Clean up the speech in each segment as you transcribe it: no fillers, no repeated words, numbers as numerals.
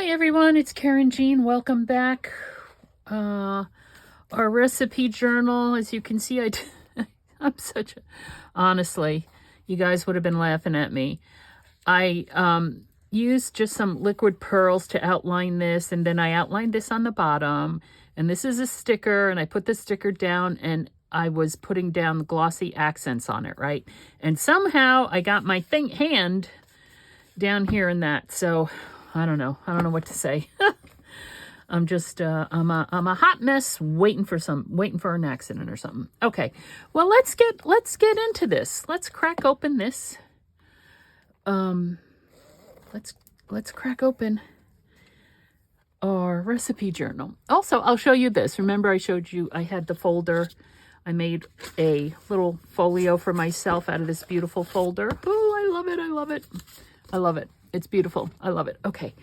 Hi everyone, it's Karynjean. Welcome back. Our recipe journal, as you can see, I'm such a, honestly, you guys would have been laughing at me. I used just some liquid pearls to outline this, and then I outlined this on the bottom, and this is a sticker, and I put the sticker down, and I was putting down the glossy accents on it, right? And somehow I got my hand down here in that, so I don't know what to say. I'm just I'm a hot mess waiting for an accident or something. Okay. Well, let's get into this. Let's crack open this. Let's crack open our recipe journal. Also, I'll show you this. Remember I showed you I had the folder. I made a little folio for myself out of this beautiful folder. Oh, I love it. I love it. I love it. It's beautiful. I love it. Okay.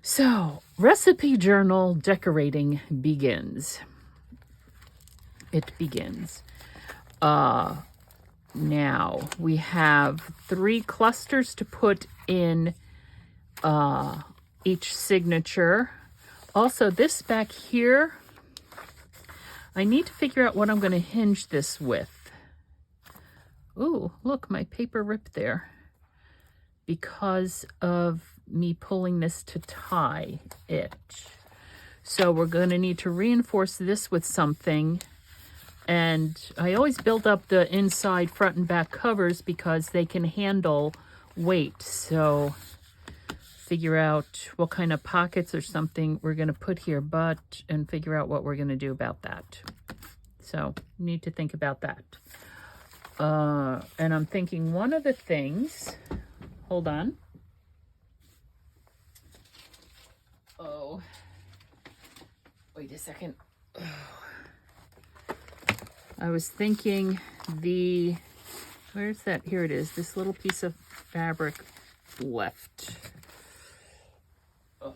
So, recipe journal decorating begins. It begins. Now, we have 3 clusters to put in each signature. Also, this back here, I need to figure out what I'm going to hinge this with. Ooh, look, my paper ripped there because of me pulling this to tie it. So we're going to need to reinforce this with something. And I always build up the inside front and back covers because they can handle weight. So figure out what kind of pockets or something we're going to put here, and figure out what we're going to do about that. So need to think about that. And I'm thinking one of the things, hold on. Oh, wait a second. Oh. I was thinking where's that? Here it is. This little piece of fabric left. Oh.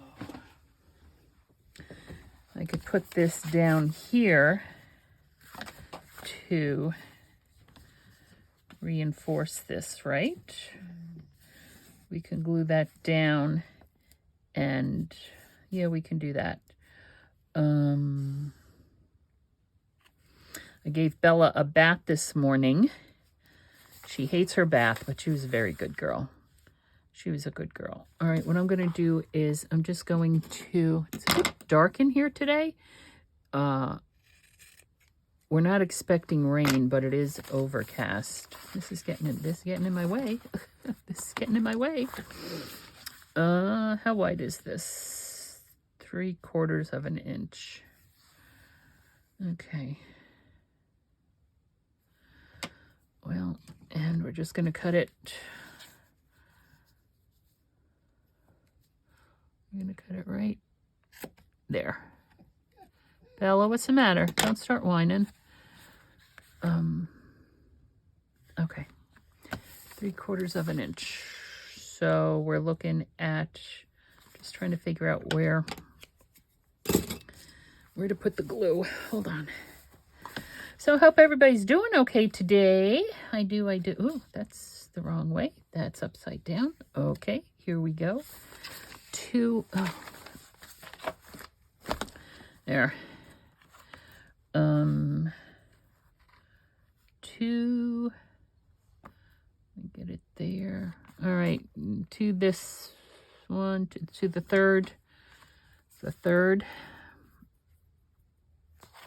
I could put this down here to reinforce this, right? We can glue that down, and yeah, we can do that. I gave Bella a bath this morning. She hates her bath, but she was a very good girl. She was a good girl. All right, what I'm going to do is I'm just going to, it's a bit dark in here today. We're not expecting rain, but it is overcast. This is getting in my way. This is getting in my way. How wide is this? 3/4 of an inch. Okay. Well, and we're just going to cut it. I'm going to cut it right there. Bella, what's the matter? Don't start whining. Okay. 3/4 of an inch. So we're looking at, just trying to figure out where to put the glue. Hold on. So I hope everybody's doing okay today. I do. Ooh, that's the wrong way. That's upside down. Okay, here we go. 2, there. 2, let me get it there. All right, to this one, to the third.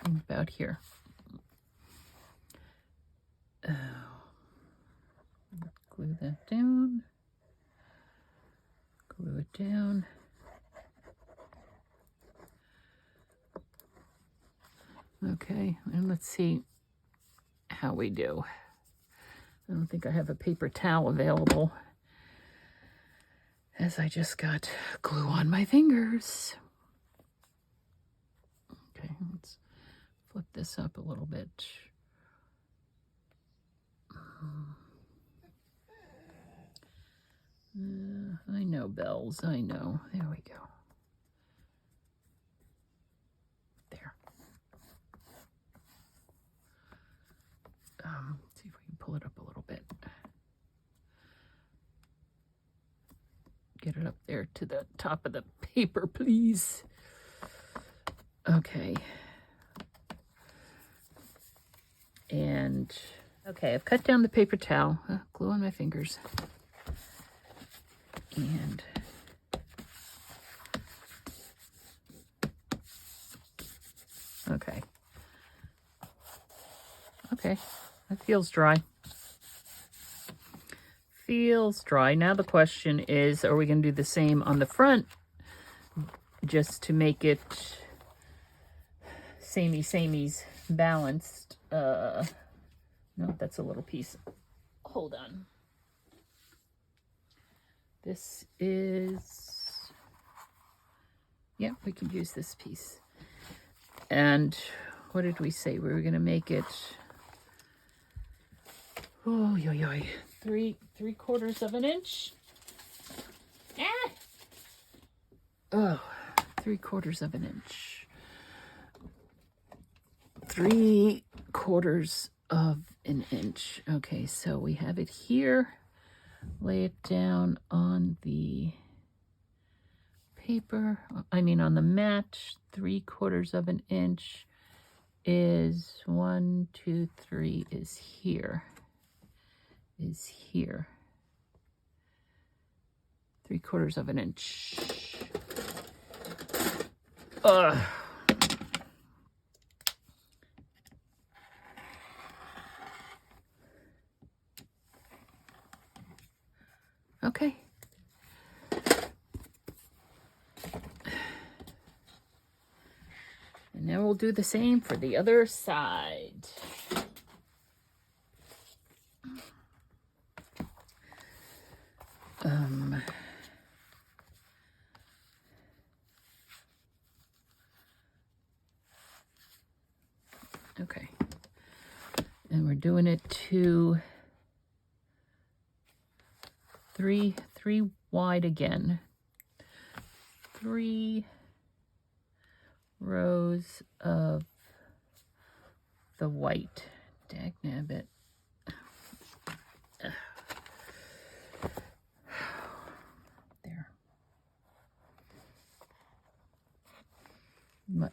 About here. Glue that down. Glue it down. Okay, and let's see how we do. I don't think I have a paper towel available, as I just got glue on my fingers. Okay, let's flip this up a little bit. I know, bells. I know. There we go. There. Let's see if we can pull it up a little bit. Get it up there. there to the top of the paper, please. Okay. And, okay, I've cut down the paper towel. Glue on my fingers. And okay. Okay, that feels dry. Feels dry. Now the question is, are we going to do the same on the front just to make it samey balanced? No, that's a little piece. Hold on. This is, yeah, we can use this piece. And what did we say? We were going to make it, oh, yo, yo, 3/4 of an inch. Ah! Oh, 3/4 of an inch. 3/4 of an inch. Okay, so we have it here. Lay it down on the paper, on the mat. 3/4 of an inch is 1, 2, 3 is here. 3/4 of an inch. Okay. And now we'll do the same for the other side. Okay. And we're doing it to three wide again. 3 rows of the white. Dagnabbit. There.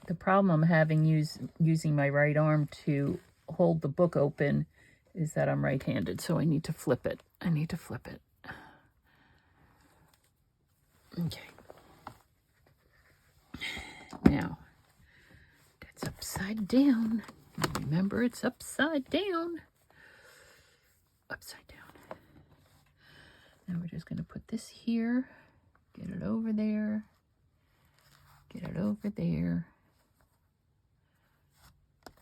The problem I'm having using my right arm to hold the book open is that I'm right-handed, so I need to flip it. Okay. Now, that's upside down. Remember, it's upside down. Upside down. Now we're just going to put this here. Get it over there. Get it over there.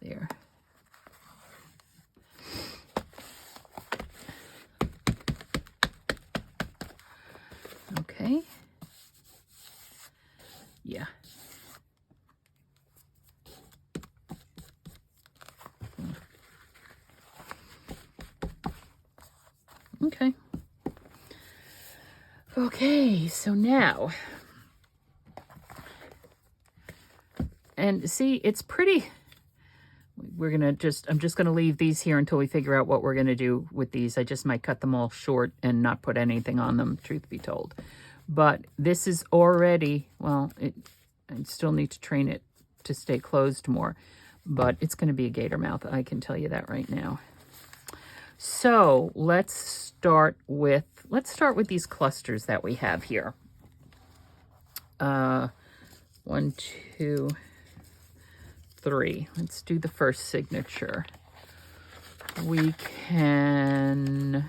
There. Okay. Yeah. Okay. Okay, so now, and see, it's pretty, I'm just gonna leave these here until we figure out what we're gonna do with these. I just might cut them all short and not put anything on them, truth be told. But this is already, well, I still need to train it to stay closed more, but it's gonna be a gator mouth, I can tell you that right now. So let's start with these clusters that we have here. 1, 2, 3. Let's do the first signature. We can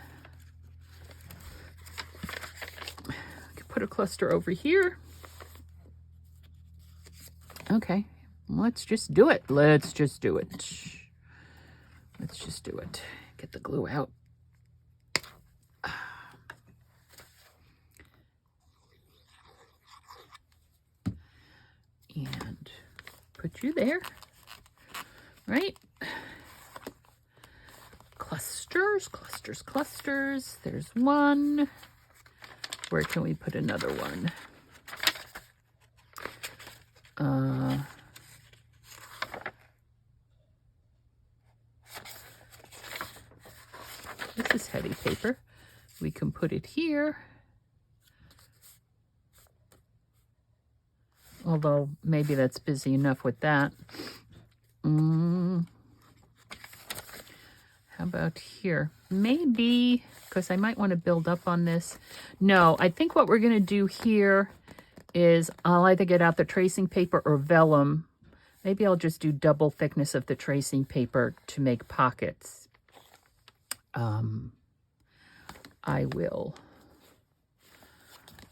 put a cluster over here. Okay, let's just do it. Let's just do it. Get the glue out. And put you there, right? Clusters. There's one. Where can we put another one? This is heavy paper. We can put it here. Although maybe that's busy enough with that. How about here? Maybe, because I might want to build up on this. No, I think what we're going to do here is I'll either get out the tracing paper or vellum. Maybe I'll just do double thickness of the tracing paper to make pockets.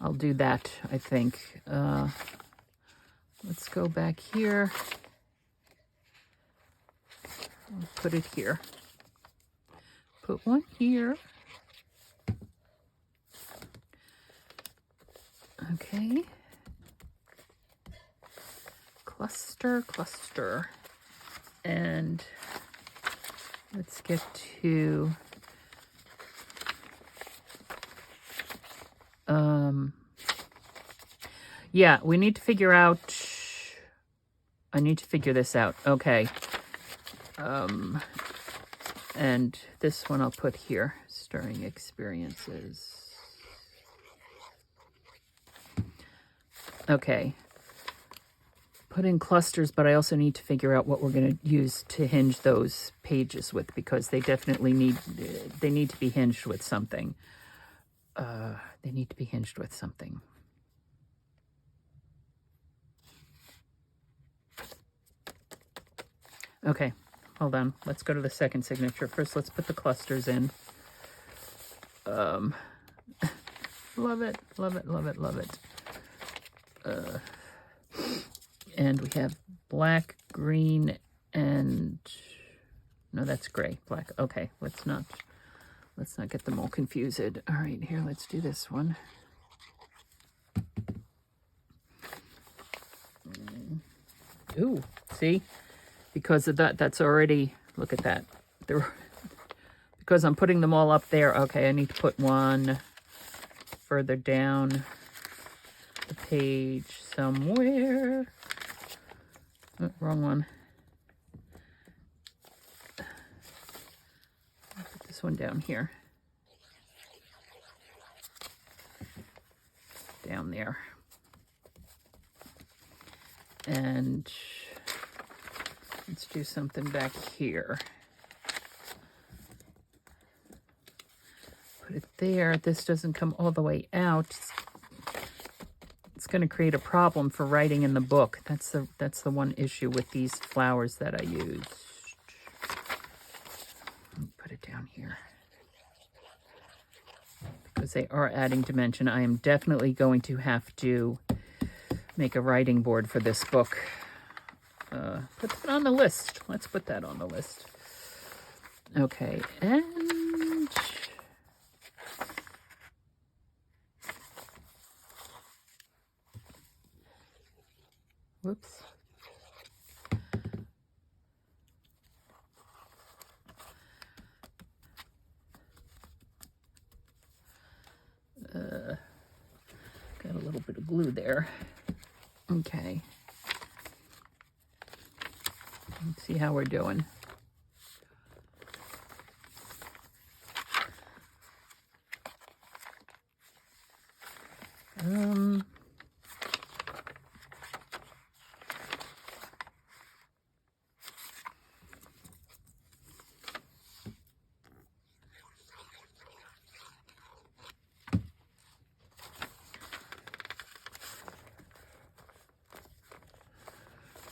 I'll do that, I think. Let's go back here. I'll put it here. Put one here. Okay. Cluster, cluster. And let's get to yeah, we need to figure out, I need to figure this out. Okay. And this one I'll put here, stirring experiences. Okay. Put in clusters, but I also need to figure out what we're going to use to hinge those pages with, because they definitely need to be hinged with something. They need to be hinged with something. Okay, hold on. Let's go to the second signature. First, let's put the clusters in. Love it, love it, love it, love it. And we have black, green, and no, that's gray. Black. Okay, let's not get them all confused. All right, here, let's do this one. Ooh, see? Because of that, that's already, look at that. Because I'm putting them all up there. Okay, I need to put one further down the page somewhere. Oh, wrong one. I'll put this one down here. Down there. And let's do something back here. Put it there. This doesn't come all the way out. It's going to create a problem for writing in the book. That's the one issue with these flowers that I used. Put it down here. Because they are adding dimension. I am definitely going to have to make a writing board for this book. Put that on the list. Let's put that on the list. Okay, and whoops. Got a little bit of glue there. Okay. Let's see how we're doing.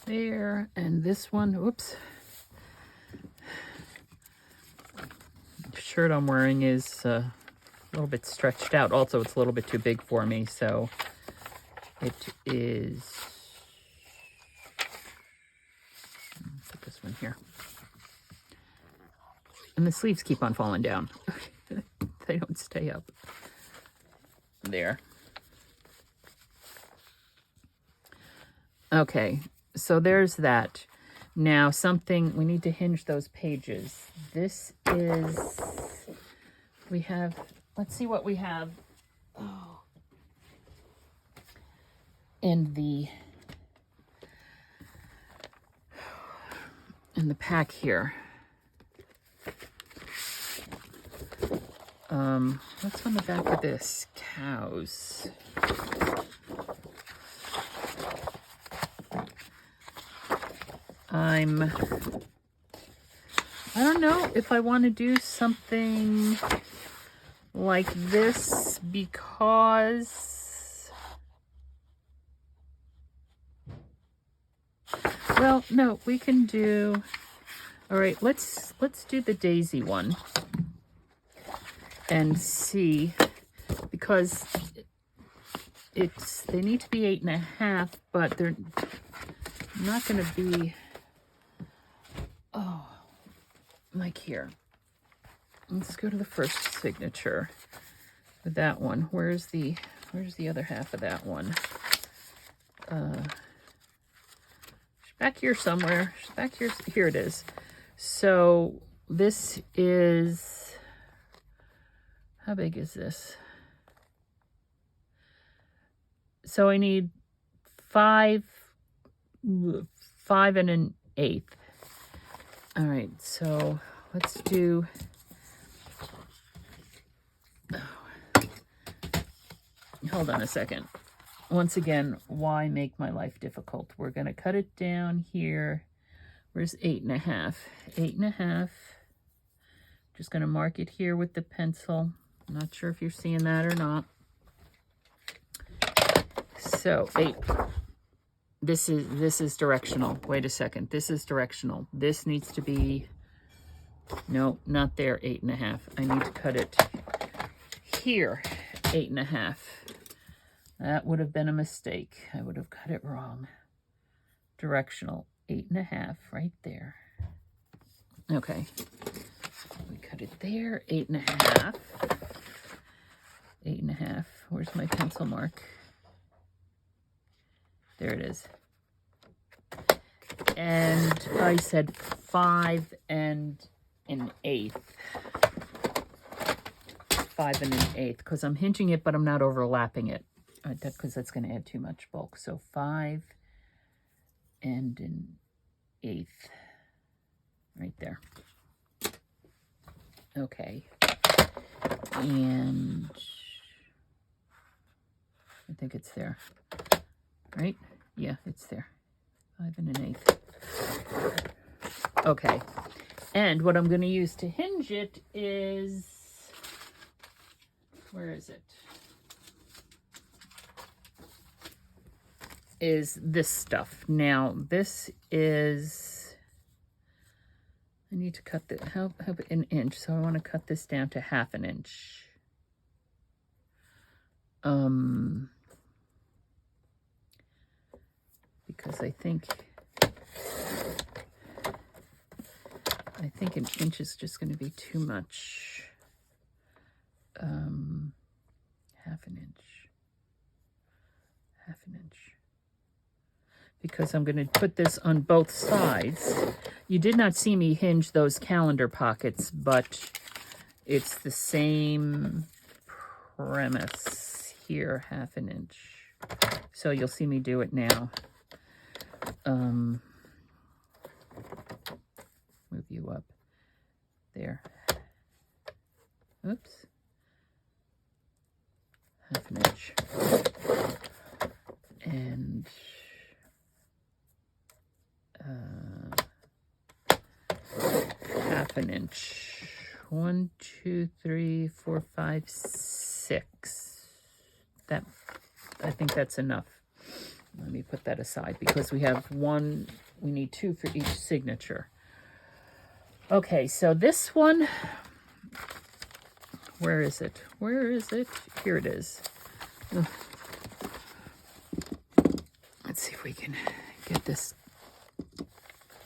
There, and this one, oops. The shirt I'm wearing is a little bit stretched out. Also, it's a little bit too big for me, so it is. Put this one here. And the sleeves keep on falling down. They don't stay up. There. Okay. So there's that. Now something, we need to hinge those pages. This is, we have, let's see what we have. Oh. In the pack here. What's on the back of this? Cows. I don't know if I want to do something like this because, well, no, we can do, all right, let's do the daisy one and see, because they need to be 8.5, but they're not going to be, oh, like here. Let's go to the first signature with that one. Where's the other half of that one? She's back here somewhere. She's back here. Here it is. So this is, how big is this? So I need 5 and 1/8. All right, so let's do, hold on a second. Once again, why make my life difficult? We're going to cut it down here. Where's 8.5? 8.5. Just going to mark it here with the pencil. I'm not sure if you're seeing that or not. So 8. This is directional. Wait a second. This is directional. This needs to be, no, not there, 8.5. I need to cut it here, 8.5. That would have been a mistake. I would have cut it wrong. Directional, 8.5, right there. Okay. We cut it there, 8.5. 8.5. Where's my pencil mark? There it is. And I said 5 and 1/8. 5 and 1/8, because I'm hinging it, but I'm not overlapping it, because that's going to add too much bulk. So 5 and 1/8, right there. Okay. And I think it's there. Right? Yeah, it's there. 5 and 1/8. Okay. And what I'm going to use to hinge it is, where is it? Is this stuff. Now, this is, I need to cut the, how 1 inch. So I want to cut this down to 1/2 inch. Because I think 1 inch is just going to be too much. 1/2 inch. 1/2 inch. Because I'm going to put this on both sides. You did not see me hinge those calendar pockets, but it's the same premise here, 1/2 inch. So you'll see me do it now. Move you up there. Oops. 1/2 inch. And 1/2 inch. 1, 2, 3, 4, 5, 6. That, I think that's enough. Let me put that aside because we have one, we need 2 for each signature. Okay, so this one, where is it? Where is it? Here it is. Ugh. Let's see if we can get this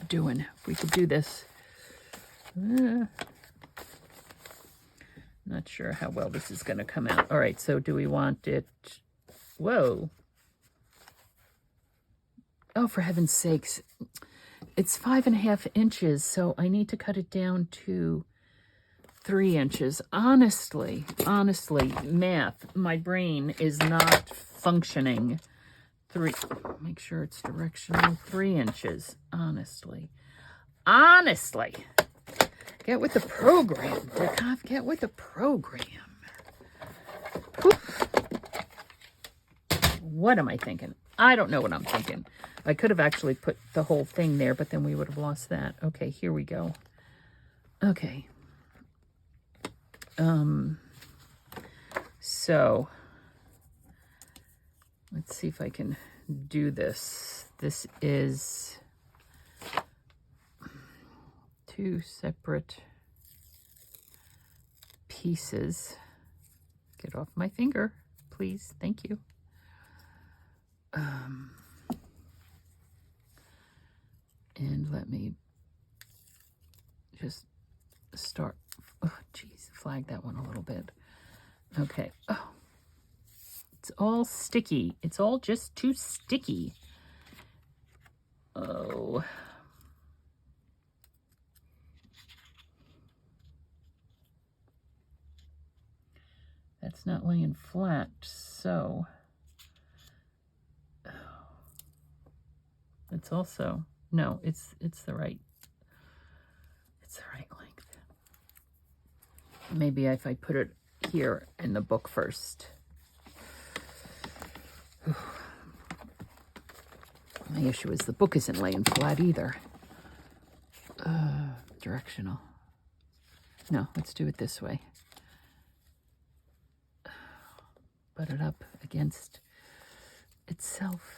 doing. If we could do this. Not sure how well this is going to come out. All right, so do we want it? Whoa. Oh, for heaven's sakes. It's 5.5 inches, so I need to cut it down to 3 inches. Honestly, math, my brain is not functioning. Make sure it's directional. 3 inches, honestly. Get with the program, Dickhoff. Get with the program. Oof. What am I thinking? I don't know what I'm thinking. I could have actually put the whole thing there, but then we would have lost that. Okay, here we go. Okay. So let's see if I can do this. This is 2 separate pieces. Get off my finger, please. Thank you. And let me just start. Oh, geez, flag that one a little bit. Okay. Oh, it's all sticky. It's all just too sticky. Oh. That's not laying flat, so it's also, no, it's the right, it's the right length. Maybe if I put it here in the book first. My issue is the book isn't laying flat either. Directional. No, let's do it this way. Butt it up against itself.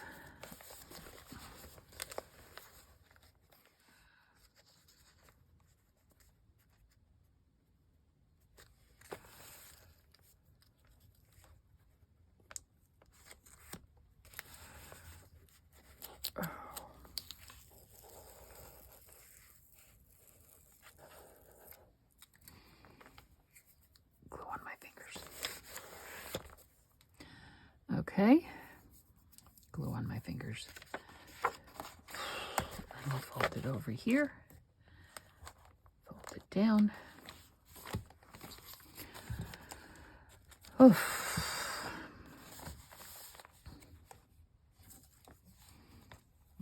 Okay, glue on my fingers. I'll fold it over here, fold it down. Oh.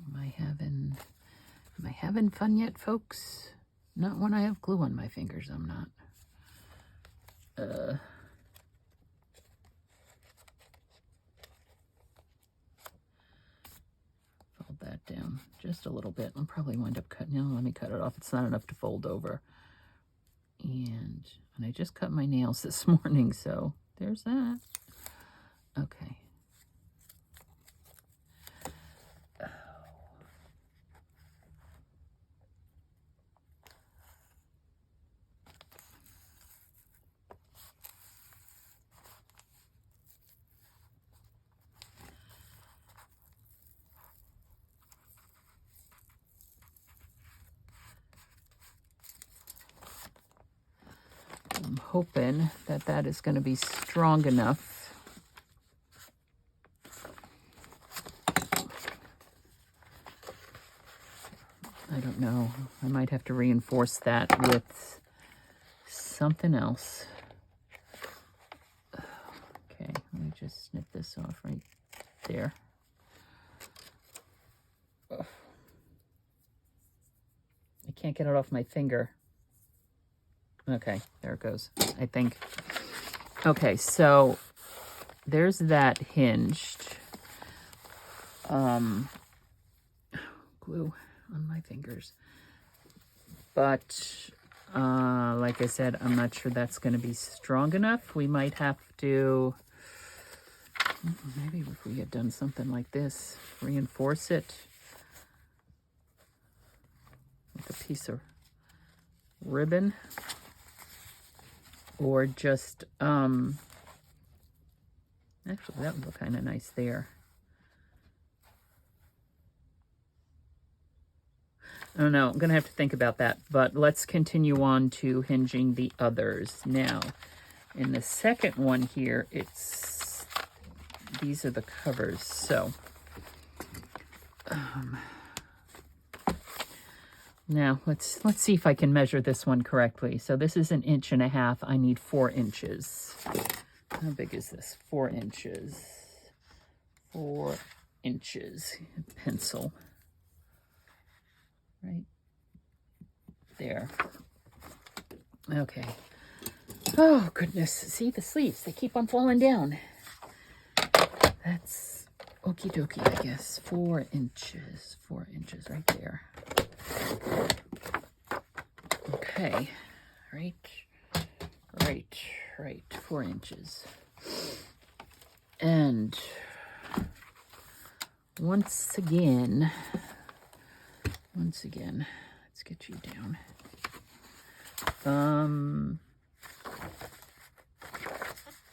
Am I having fun yet, folks? Not when I have glue on my fingers, I'm not. That down just a little bit. I'll probably wind up cutting. No, let me cut it off. It's not enough to fold over. And I just cut my nails this morning, so there's that. Okay. I'm hoping that that is going to be strong enough. I don't know. I might have to reinforce that with something else. Okay, let me just snip this off right there. I can't get it off my finger. Okay, there it goes, I think. Okay, so there's that hinged. Glue on my fingers. But, like I said, I'm not sure that's going to be strong enough. We might have to, maybe if we had done something like this, reinforce it with a piece of ribbon. Or just, actually, that would look kind of nice there. I don't know. I'm going to have to think about that. But let's continue on to hinging the others. Now, in the second one here, these are the covers. So, now let's see if I can measure this one correctly. So this is 1.5 inches. I need 4 inches. How big is this? 4 inches. 4 inches. Pencil. Right there. Okay. Oh, goodness. See the sleeves? They keep on falling down. That's Okie dokie, I guess. 4 inches. 4 inches right there. Okay. Right. 4 inches. And once again, let's get you down.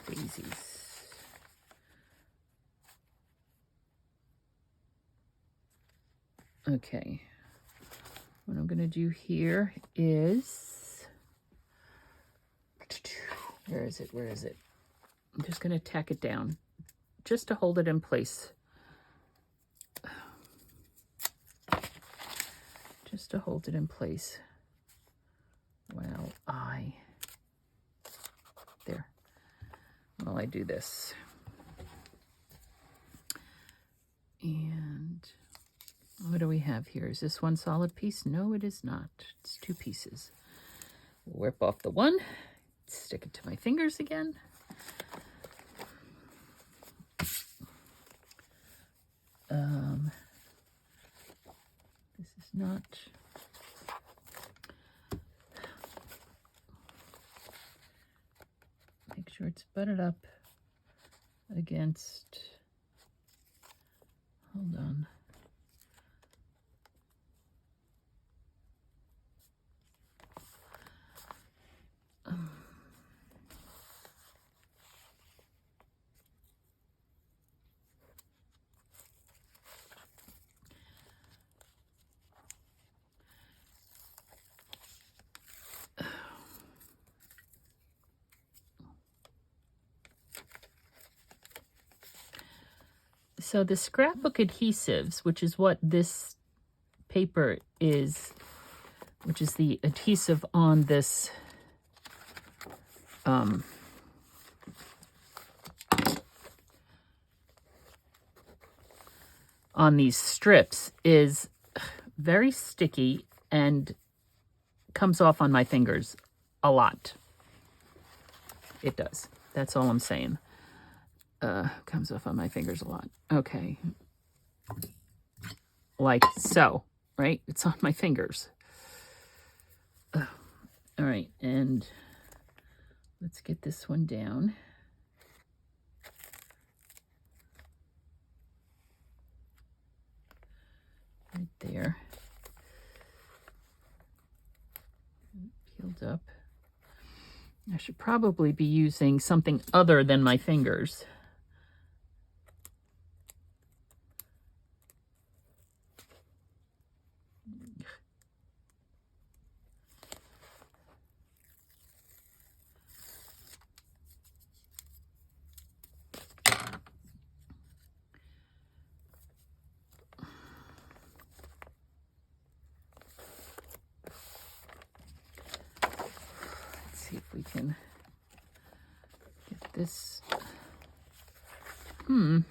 Daisies. Okay. What I'm going to do here is, where is it? I'm just going to tack it down just to hold it in place. Just to hold it in place. While I do this. And what do we have here? Is this one solid piece? No, it is not. It's 2 pieces. We'll rip off the one, stick it to my fingers again. This is not... Make sure it's butted up against... Hold on. So the scrapbook adhesives, which is what this paper is, which is the adhesive on this on these strips, is very sticky and comes off on my fingers a lot. It does. That's all I'm saying. Comes off on my fingers a lot. Okay. Like so, right? It's on my fingers. All right, and let's get this one down. Right there. Peeled up. I should probably be using something other than my fingers. See if we can get this. All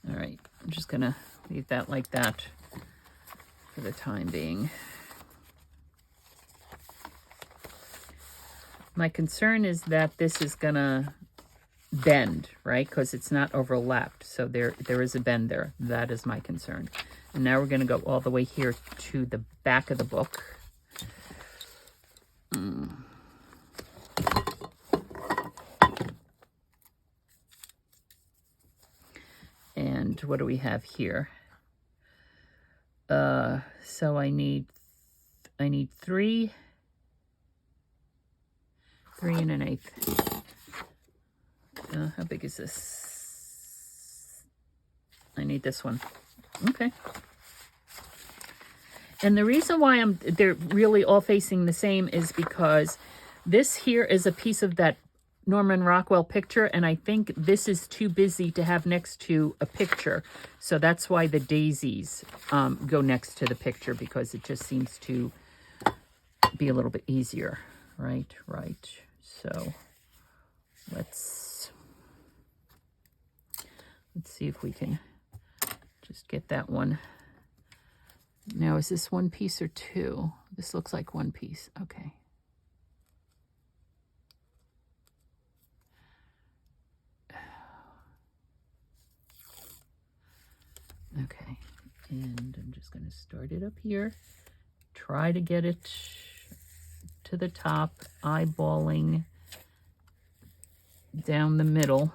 right, I'm just gonna leave that like that for the time being. My concern is that this is gonna bend, right? Because it's not overlapped. So there is a bend there. That is my concern. And now we're going to go all the way here to the back of the book. And what do we have here? So I need 3 3 1/8. How big is this? I need this one. Okay. And the reason why they're really all facing the same is because this here is a piece of that Norman Rockwell picture, and I think this is too busy to have next to a picture. So that's why the daisies go next to the picture, because it just seems to be a little bit easier. Right. So let's see if we can just get that one. Now, is this 1 piece or 2? This looks like one piece. Okay. Okay, and I'm just going to start it up here. Try to get it to the top, eyeballing down the middle.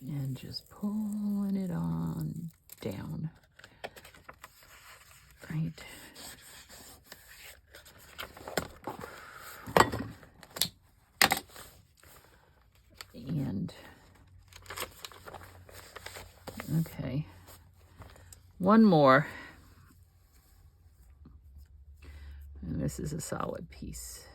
And just pulling it on down. Right. And, okay. One more. And this is a solid piece.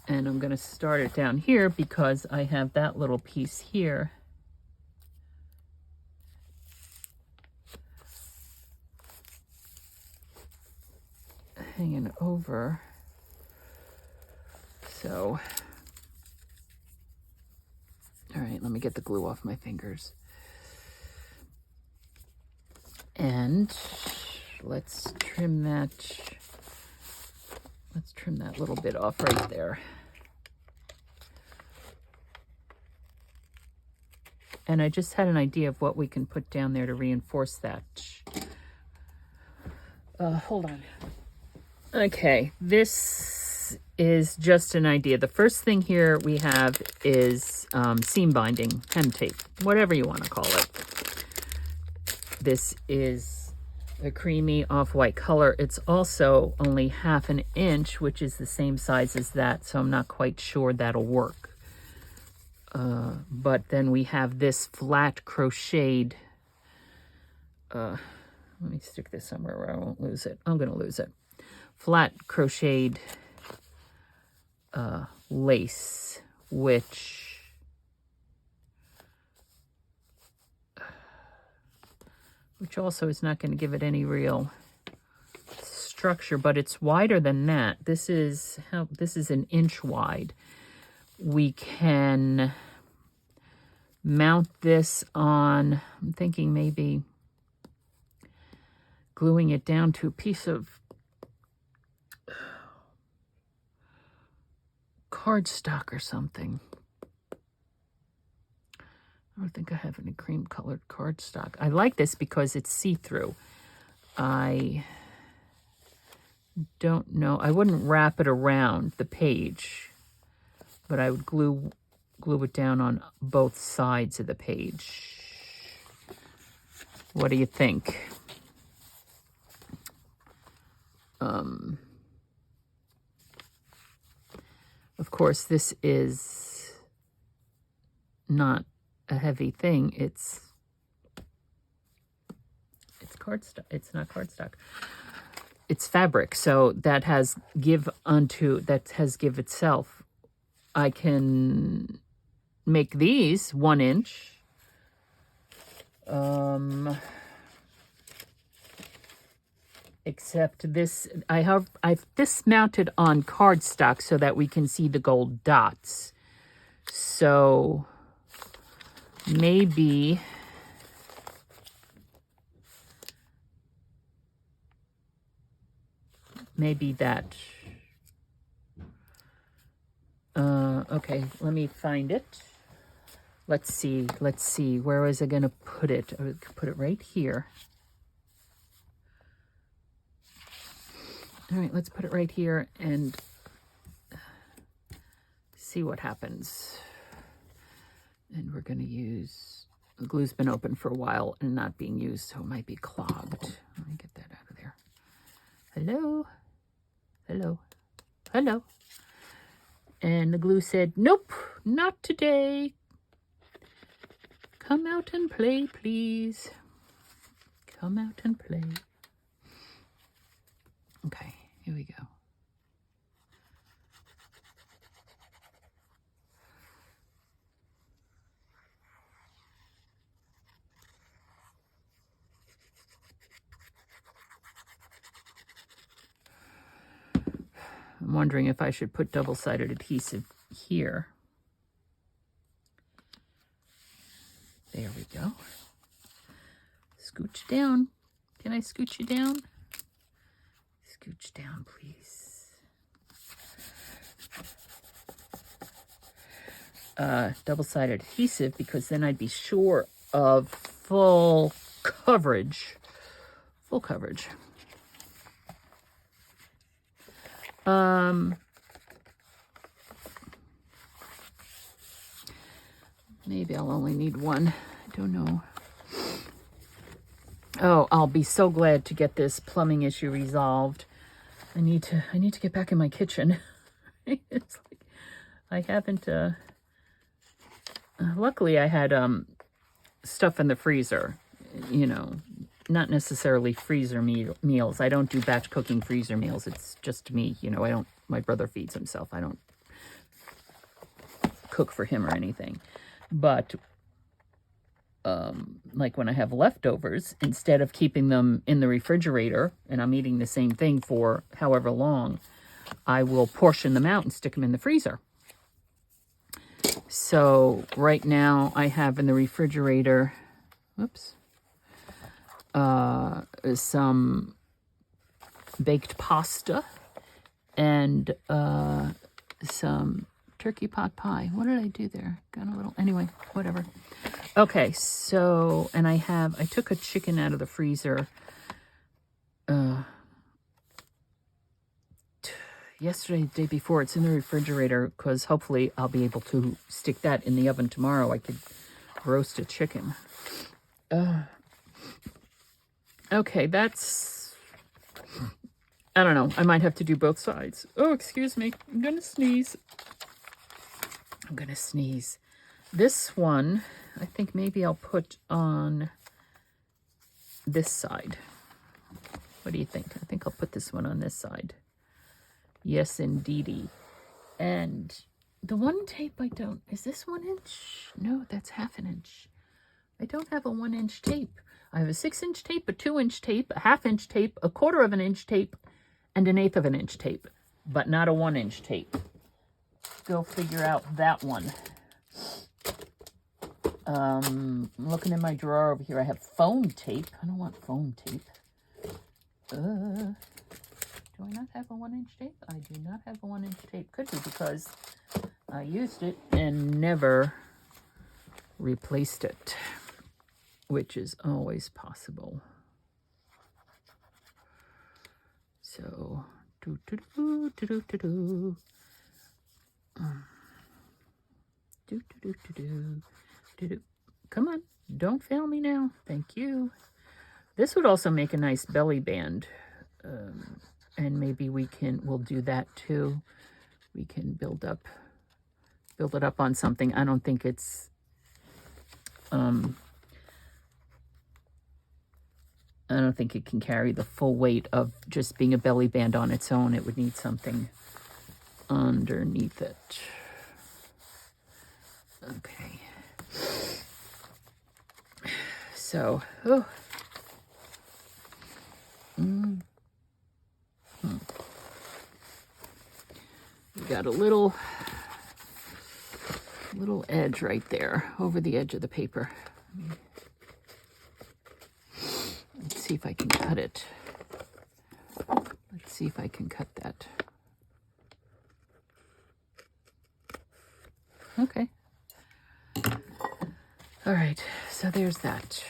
And I'm going to start it down here because I have that little piece here. Hanging over. So, all right, let me get the glue off my fingers. And let's trim that. Let's trim that little bit off right there. And I just had an idea of what we can put down there to reinforce that. Hold on. Okay, this is just an idea. The first thing here we have is seam binding, hem tape, whatever you want to call it. This is a creamy off-white color. It's also only 1/2 inch, which is the same size as that, so I'm not quite sure that'll work. But then we have this flat crocheted, let me stick this somewhere where I won't lose it. I'm going to lose it. Flat crocheted lace, which also is not going to give it any real structure, but it's wider than that. This is 1 inch wide. We can mount this on, I'm thinking maybe gluing it down to a piece of cardstock or something. I don't think I have any cream colored cardstock. I like this because it's see-through. I don't know. I wouldn't wrap it around the page, but I would glue it down on both sides of the page. What do you think? Of course, this is not a heavy thing. It's cardstock. It's not cardstock. It's fabric, so that has give itself. I can make these 1 inch. Except this, I've this mounted on cardstock so that we can see the gold dots. So maybe that. Okay, let me find it. Let's see. Where was I going to put it? I would put it right here. All right, let's put it right here and see what happens. And we're going to use, the glue's been open for a while and not being used, so it might be clogged. Let me get that out of there. Hello? Hello? Hello? And the glue said, nope, not today. Come out and play, please. Come out and play. Okay, here we go. I'm wondering if I should put double-sided adhesive here. There we go. Scooch down. Can I scooch you down? Scooch down, please. Double-sided adhesive, because then I'd be sure of full coverage. Full coverage. Maybe I'll only need one. I don't know. Oh, I'll be so glad to get this plumbing issue resolved. I need to get back in my kitchen. It's like I haven't. Luckily, I had stuff in the freezer. You know, not necessarily freezer meals. I don't do batch cooking freezer meals. It's just me. You know, I don't. My brother feeds himself. I don't cook for him or anything. But like when I have leftovers, instead of keeping them in the refrigerator and I'm eating the same thing for however long, I will portion them out and stick them in the freezer. So right now I have in the refrigerator, some baked pasta and some turkey pot pie. What did I do there? Got a little, anyway, whatever. Okay, so, and I took a chicken out of the freezer yesterday, the day before. It's in the refrigerator because hopefully I'll be able to stick that in the oven tomorrow. I could roast a chicken. Okay, that's, I don't know. I might have to do both sides. Oh, excuse me. I'm going to sneeze. This one, I think maybe I'll put on this side. What do you think? I think I'll put this one on this side. Yes, indeedy. And the one tape I don't, is this 1 inch? No, that's ½ inch. I don't have a 1 inch tape. I have a 6 inch tape, a 2 inch tape, a ½ inch tape, a 1/4 inch tape, and an 1/8 inch tape, but not a 1 inch tape. Go figure out that one. Looking in my drawer over here, I have foam tape. I don't want foam tape. Do I not have a 1 inch tape? I do not have a 1 inch tape. Could be because I used it and never replaced it, which is always possible. So, come on, don't fail me now. Thank you. This would also make a nice belly band, and maybe we'll do that too. We can build it up on something. I don't think it's I don't think it can carry the full weight of just being a belly band on its own. It would need something underneath it. Okay. So, we got a little edge right there over the edge of the paper. Let's see if I can cut it. Let's see if I can cut that. Okay. All right, so there's that.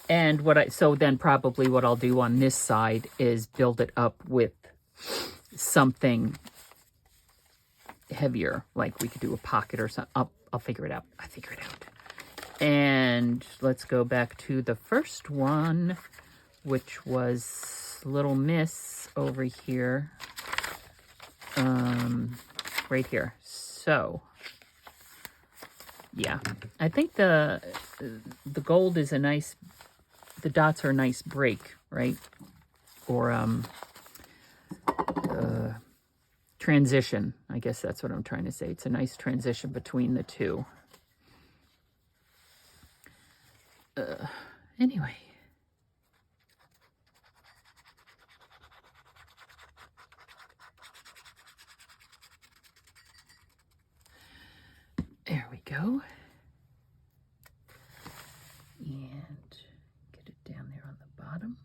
And so then probably what I'll do on this side is build it up with something heavier, like we could do a pocket or something. I'll figure it out. And let's go back to the first one, which was Little Miss over here, right here. So, yeah, I think the gold is a nice, the dots are a nice break, right? Or transition. I guess that's what I'm trying to say. It's a nice transition between the two. Anyway. go. And get it down there on the bottom.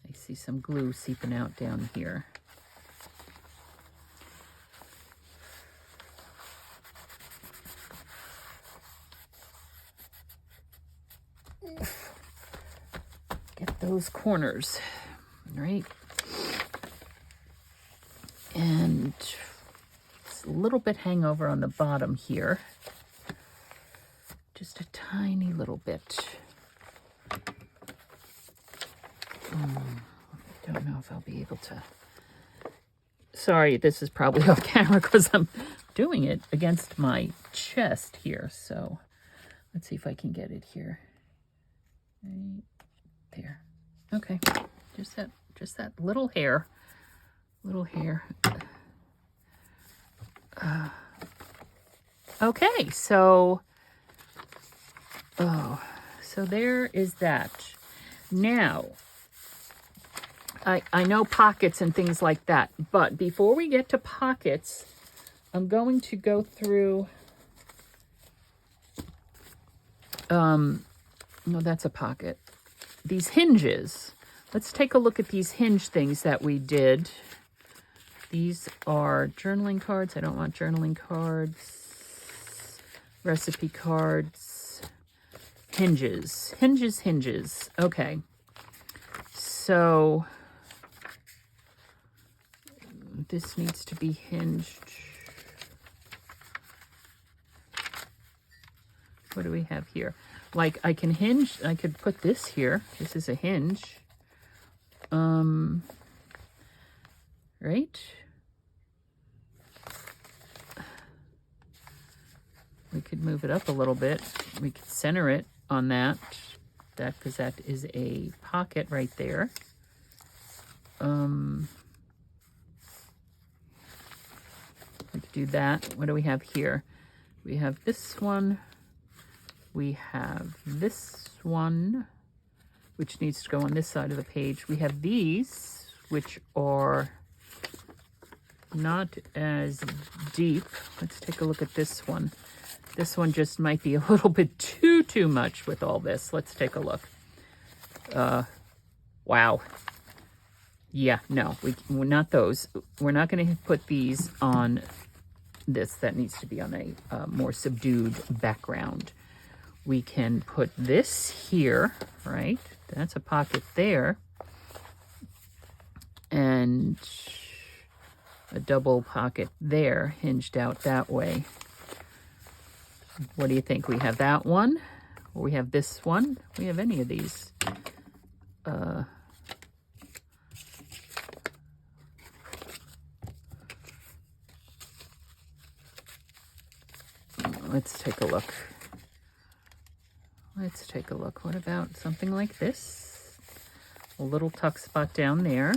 I see some glue seeping out down here. Get those corners, right? And it's a little bit hangover on the bottom here. Just a tiny little bit. Don't know if I'll be able to. Sorry, this is probably off camera because I'm doing it against my chest here. So let's see if I can get it here. Right there. Okay. Just that little hair. Little hair. Okay, so so there is that. Now, I know pockets and things like that, but before we get to pockets, I'm going to go through, no, that's a pocket. These hinges. Let's take a look at these hinge things that we did. These are journaling cards. I don't want journaling cards. Recipe cards. Hinges. Hinges, hinges. Okay. So this needs to be hinged. What do we have here? Like I can hinge, I could put this here. This is a hinge. Right? We could move it up a little bit. We could center it on that. Because that is a pocket right there. We could do that. What do we have here? We have this one. We have this one, which needs to go on this side of the page. We have these, which are not as deep. Let's take a look at this one. This one just might be a little bit too much with all this. Let's take a look. Wow. Yeah, no, we're not those. We're not going to put these on this. That needs to be on a more subdued background. We can put this here, right? That's a pocket there. And a double pocket there, hinged out that way. What do you think? We have that one, or we have this one? We have any of these? Let's take a look. Let's take a look. What about something like this? A little tuck spot down there.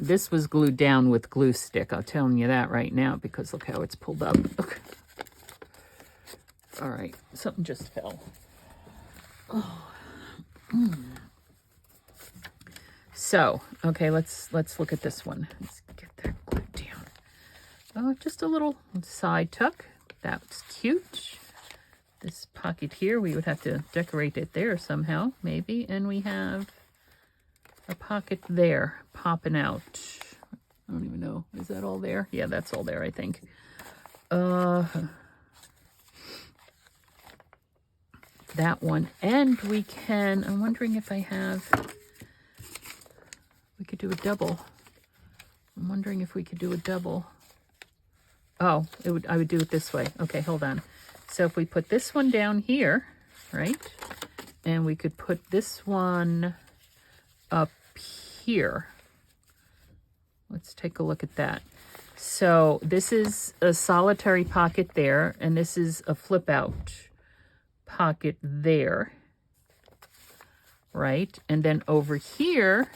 This was glued down with glue stick. I'm telling you that right now because look how it's pulled up. Okay. All right, something just fell. Oh. So, okay, let's look at this one. Let's get that glued down. Oh, just a little side tuck. That's cute. This pocket here, we would have to decorate it there somehow, maybe. And we have a pocket there popping out. I don't even know. Is that all there? Yeah, that's all there, I think. That one. And we can, I'm wondering if I have, we could do a double. I'm wondering if we could do a double. Oh, I would do it this way. Okay, hold on. So if we put this one down here, right? And we could put this one up here. Let's take a look at that. So this is a solitary pocket there, and this is a flip out pocket there, right? And then over here,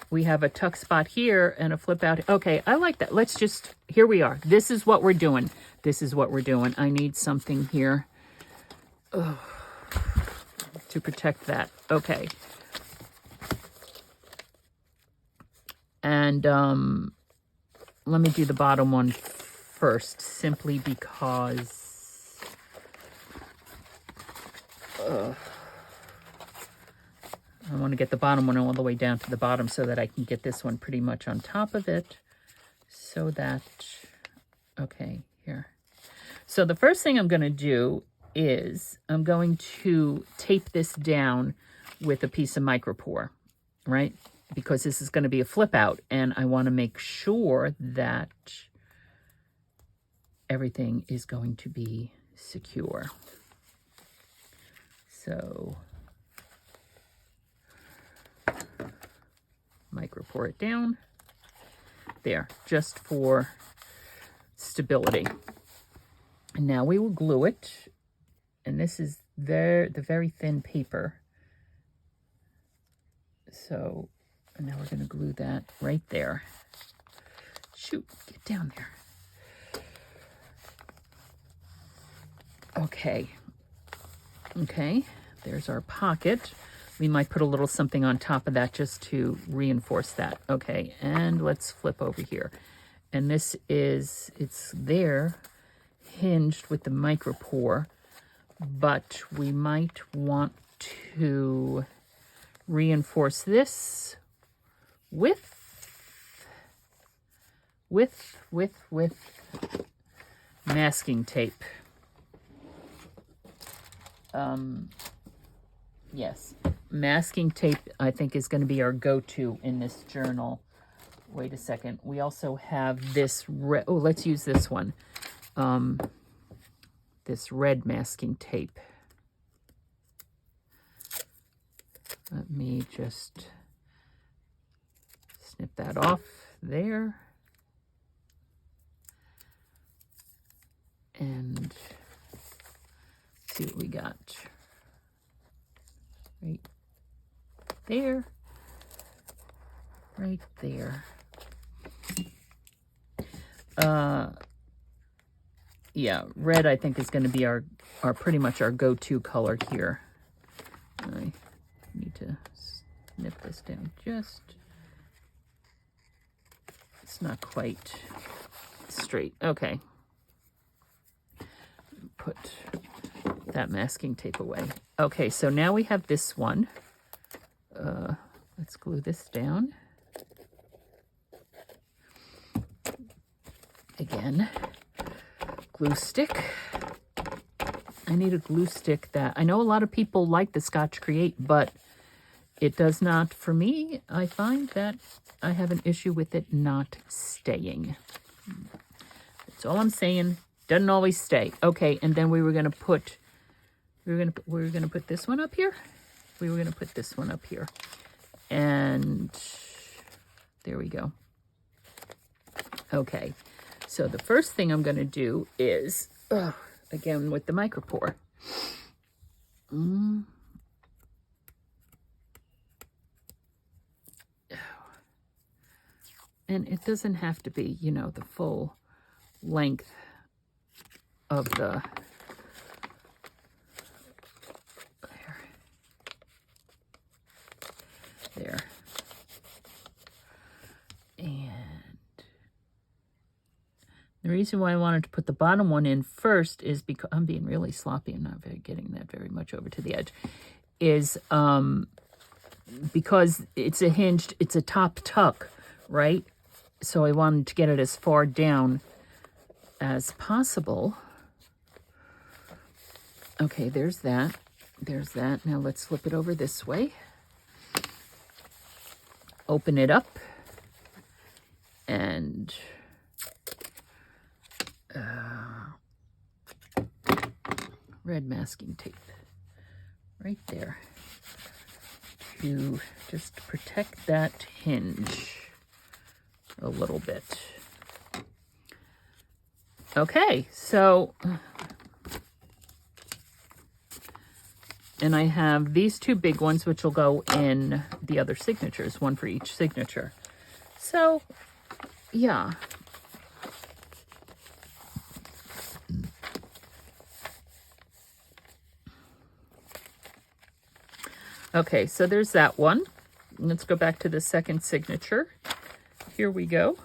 we have a tuck spot here and a flip out. Okay, I like that. Let's just, here we are. This is what we're doing. This is what we're doing. I need something here to protect that. Okay. And let me do the bottom one first, simply because I want to get the bottom one all the way down to the bottom so that I can get this one pretty much on top of it. So that, okay, here. So the first thing I'm going to do is I'm going to tape this down with a piece of micropore, right? Because this is going to be a flip out, and I want to make sure that everything is going to be secure. So micropore it down there, just for stability. And now we will glue it, and this is the very thin paper. So and now we're going to glue that right there. Shoot, get down there. Okay. Okay, there's our pocket. We might put a little something on top of that just to reinforce that. Okay, and let's flip over here. And this is, it's there, hinged with the micropore, but we might want to reinforce this with masking tape. Yes, masking tape I think is going to be our go-to in this journal. Wait a second. We also have this red, oh, let's use this one. This red masking tape. Let me just snip that off there. And see what we got. Right there. Right there. Yeah, red I think is going to be our pretty much our go-to color here. I need to snip this down just. It's not quite straight. Okay. Put that masking tape away. Okay, so now we have this one. Let's glue this down. Again, glue stick. I need a glue stick that, I know a lot of people like the Scotch Create, but it does not, for me, I find that I have an issue with it not staying. That's all I'm saying. Doesn't always stay. Okay, and then we were going to put, we were going to put this one up here. We were going to put this one up here. And there we go. Okay, so the first thing I'm going to do is, again with the micropore. And it doesn't have to be, you know, the full length of the, there. And the reason why I wanted to put the bottom one in first is because I'm being really sloppy. I'm not getting that very much over to the edge. Is because it's a hinged, it's a top tuck, right? So I wanted to get it as far down as possible. Okay, there's that. There's that. Now let's flip it over this way. Open it up. And red masking tape right there to just protect that hinge a little bit. Okay, so, and I have these two big ones which will go in the other signatures, one for each signature. So, yeah. Okay, so there's that one. Let's go back to the second signature. here we go.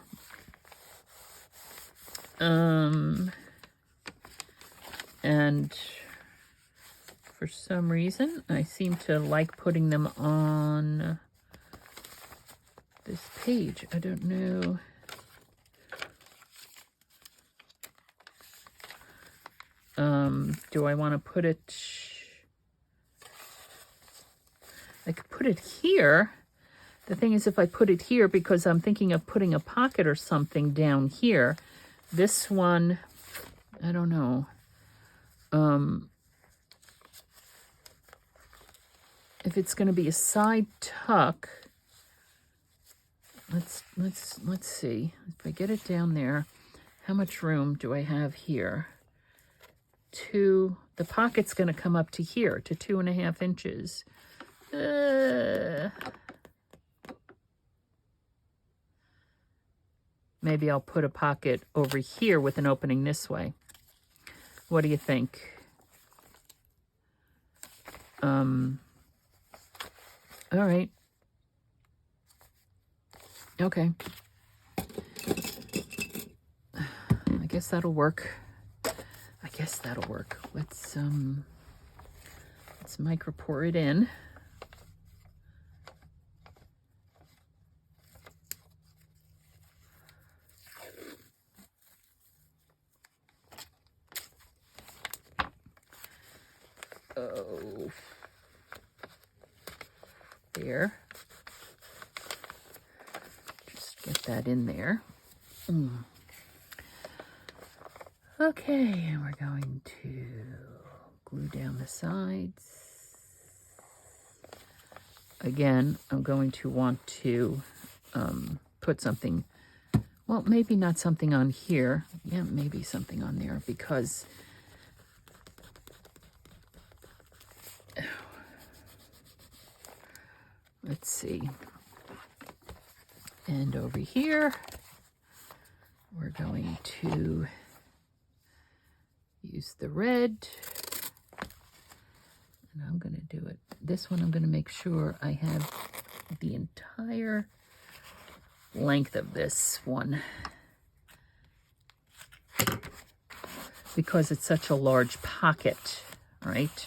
And for some reason, I seem to like putting them on this page. I don't know. Do I want to put it... I could put it here. The thing is, if I put it here, because I'm thinking of putting a pocket or something down here, this one, I don't know. If it's going to be a side tuck, let's see. If I get it down there, how much room do I have here? The pocket's going to come up to here, to 2.5 inches. Maybe I'll put a pocket over here with an opening this way. What do you think? All right. Okay. I guess that'll work. Let's micro pour it in. Oh, there. Just get that in there. Okay, and we're going to glue down the sides. Again, I'm going to want to put something, well, maybe not something on here. Yeah, maybe something on there, because let's see. And over here, we're going to use the red. And I'm going to do it. This one, I'm going to make sure I have the entire length of this one, because it's such a large pocket, right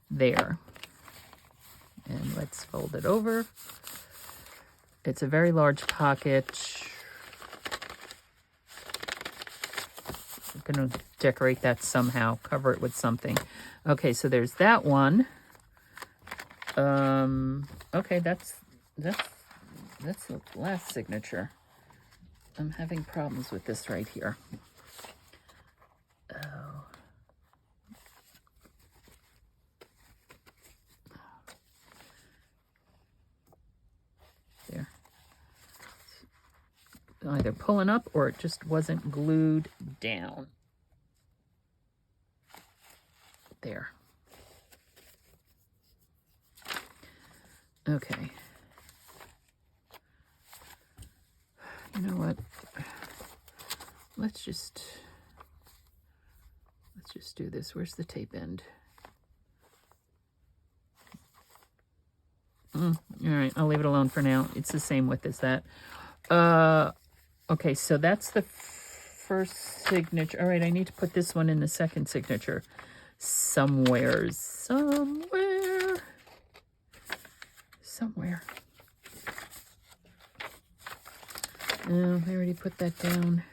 there. And let's fold it over. It's a very large pocket. I'm going to decorate that somehow, cover it with something. Okay, so there's that one. Okay, that's the last signature. I'm having problems with this right here. Oh. There. Either pulling up or it just wasn't glued down. There. Okay. You know what? Let's just do this. Where's the tape end? All right, I'll leave it alone for now. It's the same width as that. Okay, so that's the first signature. All right, I need to put this one in the second signature somewhere. Oh, I already put that down.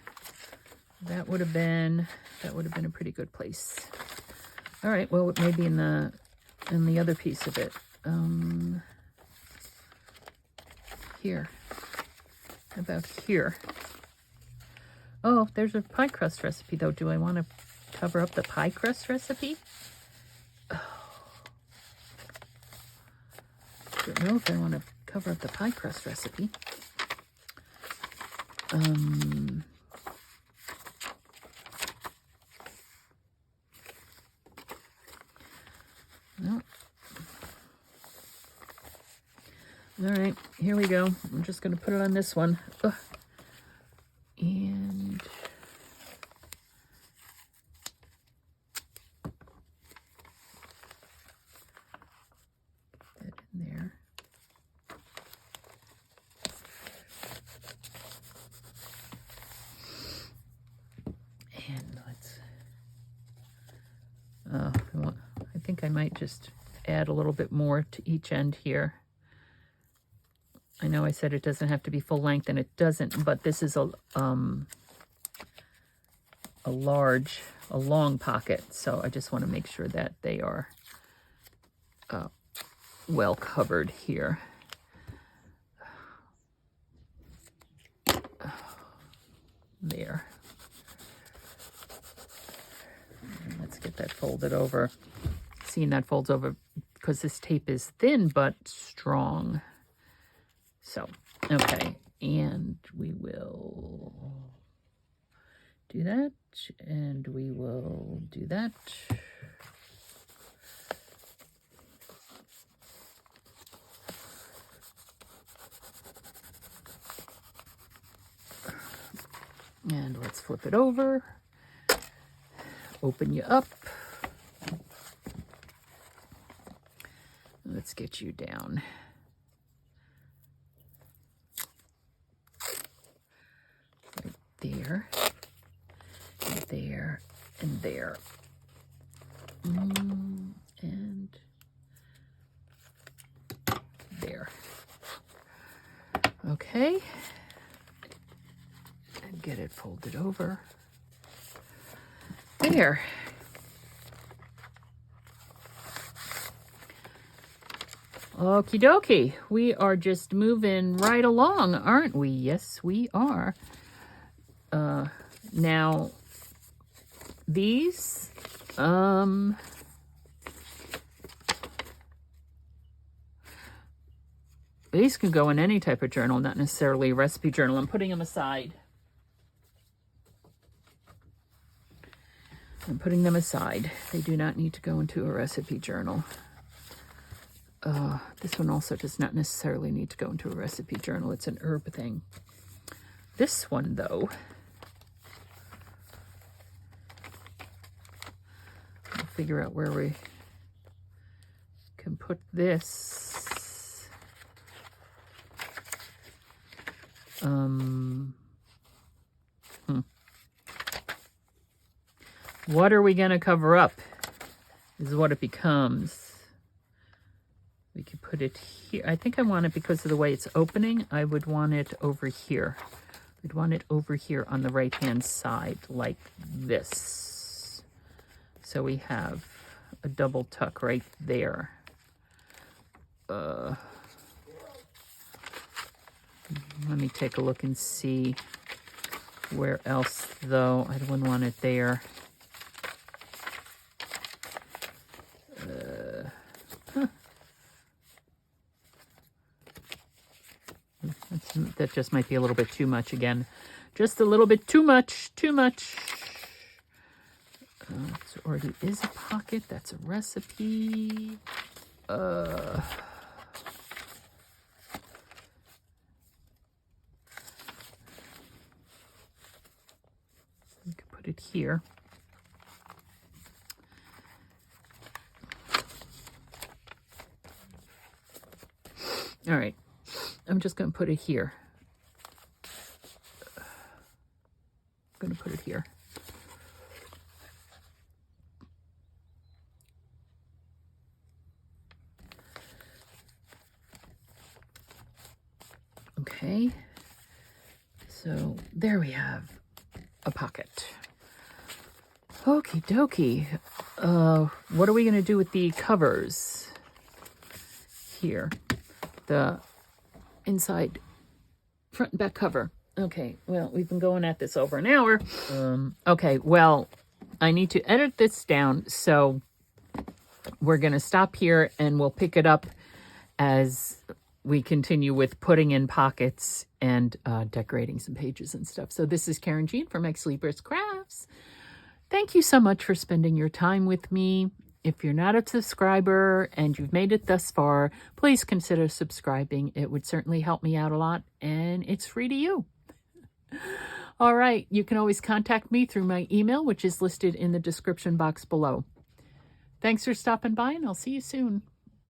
That would have been a pretty good place. All right, well, it may be in the other piece of it. Here. How about here? Oh, there's a pie crust recipe, though. Do I want to cover up the pie crust recipe? Oh. I don't know if I want to cover up the pie crust recipe. No. All right, here we go. I'm just going to put it on this one. Ugh. And get that in there. think I might just add a little bit more to each end here. I know I said it doesn't have to be full length, and it doesn't, but this is a long pocket, so I just want to make sure that they are well covered here. There. Let's get that folded over. Seeing that folds over because this tape is thin but strong. So, okay, and we will do that, and we will do that. And let's flip it over, open you up. Let's get you down. Right there, and there, and there. And there. Okay. And get it folded over. There. Okie dokie. We are just moving right along, aren't we? Yes, we are. Now, these, these can go in any type of journal, not necessarily a recipe journal. I'm putting them aside. I'm putting them aside. They do not need to go into a recipe journal. This one also does not necessarily need to go into a recipe journal. It's an herb thing. This one, though, I'll figure out where we can put this. What are we going to cover up is what it becomes. We could put it here. I think I want it because of the way it's opening. I would want it over here. We'd want it over here on the right-hand side like this. So we have a double tuck right there. Let me take a look and see where else, though. I wouldn't want it there. That just might be a little bit too much again. Just a little bit too much, too much. There already is a pocket. That's a recipe. We could put it here. All right. I'm just going to put it here. I'm going to put it here. Okay. So there we have a pocket. Okie dokie. What are we going to do with the covers here? The inside front and back cover. Okay, well, we've been going at this over an hour. Okay, well, I need to edit this down, so we're going to stop here and we'll pick it up as we continue with putting in pockets and decorating some pages and stuff. So this is Karynjean from Ex Libris Crafts. Thank you so much for spending your time with me. If you're not a subscriber and you've made it thus far, please consider subscribing. It would certainly help me out a lot, and it's free to you. All right, you can always contact me through my email, which is listed in the description box below. Thanks for stopping by, and I'll see you soon.